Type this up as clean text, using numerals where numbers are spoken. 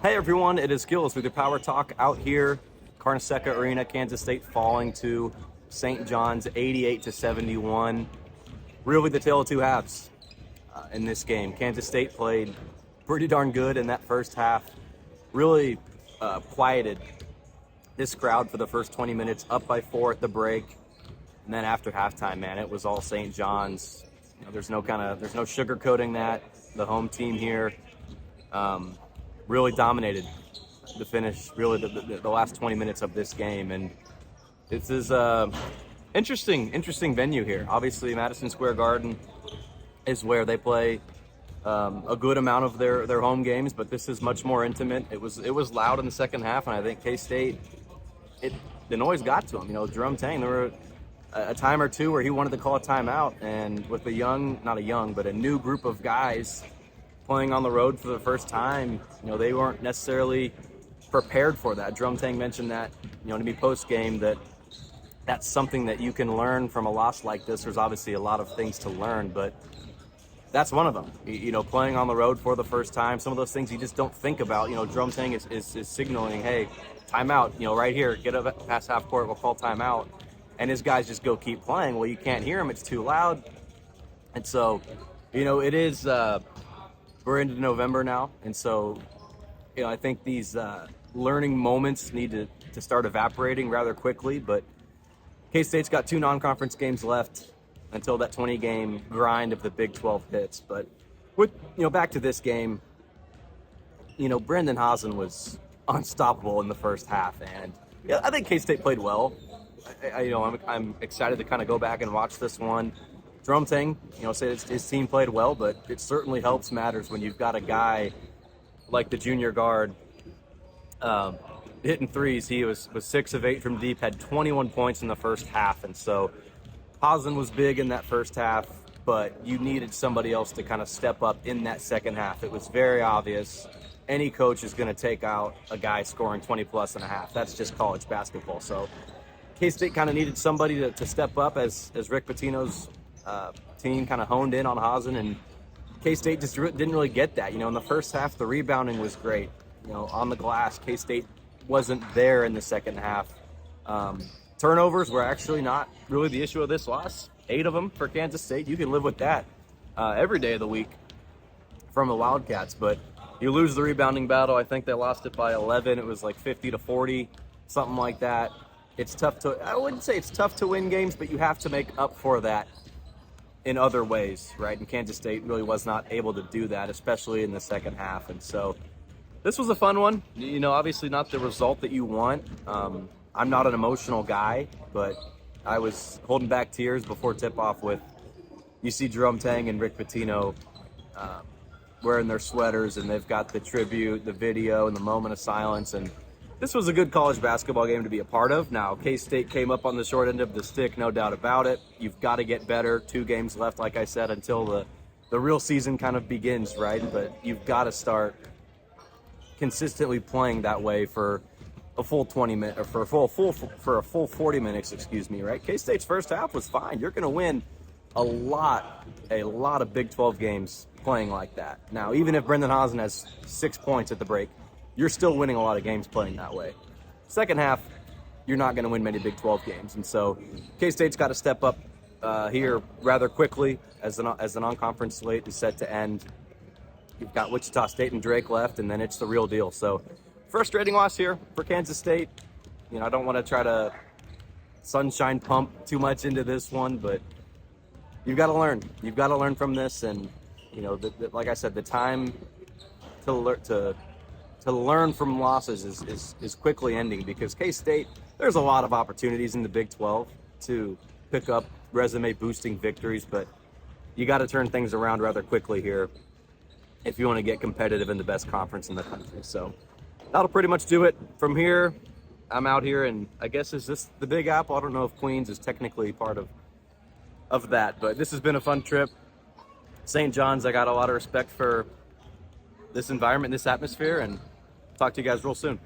Hey everyone, it is Gilz with your Power Talk out here, Carnesseca Arena, Kansas State falling to St. John's 88-71. Really the tale of two halves in this game. Kansas State played pretty darn good in that first half. Really quieted this crowd for the first 20 minutes, up by 4 at the break. And then after halftime, man, it was all St. John's. You know, there's no sugarcoating that. The home team here really dominated the finish, really the last 20 minutes of this game. And this is interesting venue here. Obviously, Madison Square Garden is where they play a good amount of their home games, but this is much more intimate. It was loud in the second half, and I think K-State, the noise got to them. You know, Jerome Tang, there were a time or two where he wanted to call a timeout, and with a new group of guys playing on the road for the first time, you know, they weren't necessarily prepared for that. Jerome Tang mentioned that, you know, to me post-game, that's something that you can learn from a loss like this. There's obviously a lot of things to learn, but that's one of them. You know, playing on the road for the first time, some of those things you just don't think about. You know, Jerome Tang is signaling, hey, timeout, you know, right here, get up past half court, we'll call timeout. And his guys just go keep playing. Well, you can't hear him, it's too loud. And so, you know, it is, we're into November now. And so, you know, I think these learning moments need to start evaporating rather quickly. But K-State's got 2 non-conference games left until that 20-game grind of the Big 12 hits. But with, you know, back to this game, you know, Brandon Hausen was unstoppable in the first half, and yeah, I think K-State played well. I'm excited to kind of go back and watch this one. Jerome Tang, you know, said his team played well, but it certainly helps matters when you've got a guy like the junior guard hitting threes. He was 6 of 8 from deep, had 21 points in the first half, and so Hausen was big in that first half, but you needed somebody else to kind of step up in that second half. It was very obvious. Any coach is going to take out a guy scoring 20-plus and a half. That's just college basketball. So K-State kind of needed somebody to step up as Rick Pitino's team kind of honed in on Hausen, and K-State just didn't really get that. You know, in the first half, the rebounding was great. You know, on the glass, K-State wasn't there in the second half. Turnovers were actually not really the issue of this loss. 8 of them for Kansas State. You can live with that every day of the week from the Wildcats, but you lose the rebounding battle. I think they lost it by 11. It was like 50-40, something like that. It's tough to, I wouldn't say it's tough to win games, but you have to make up for that in other ways, right? And Kansas State really was not able to do that, especially in the second half. And so this was a fun one. You know, obviously not the result that you want. I'm not an emotional guy, but I was holding back tears before tip-off with, you see Jerome Tang and Rick Pitino wearing their sweaters, and they've got the tribute, the video, and the moment of silence. And this was a good college basketball game to be a part of. Now, K-State came up on the short end of the stick, no doubt about it. You've got to get better. 2 games left, like I said, until the real season kind of begins, right? But you've got to start consistently playing that way for a full 20 minutes, or for a full 40 minutes, excuse me, right? K-State's first half was fine. You're going to win a lot of Big 12 games playing like that. Now, even if Brendan Hausen has 6 points at the break, you're still winning a lot of games playing that way. Second half, you're not going to win many Big 12 games. And so K-State's got to step up here rather quickly as the non-conference slate is set to end. You've got Wichita State and Drake left, and then it's the real deal. So frustrating loss here for Kansas State. You know, I don't want to try to sunshine pump too much into this one, but you've got to learn. You've got to learn from this, and you know, like I said, the time to learn from losses is quickly ending, because K-State, there's a lot of opportunities in the Big 12 to pick up resume-boosting victories, but you got to turn things around rather quickly here if you want to get competitive in the best conference in the country. So that'll pretty much do it. From here, I'm out here, and I guess, is this the Big Apple? I don't know if Queens is technically part of that, but this has been a fun trip. St. John's, I got a lot of respect for this environment, this atmosphere, and talk to you guys real soon.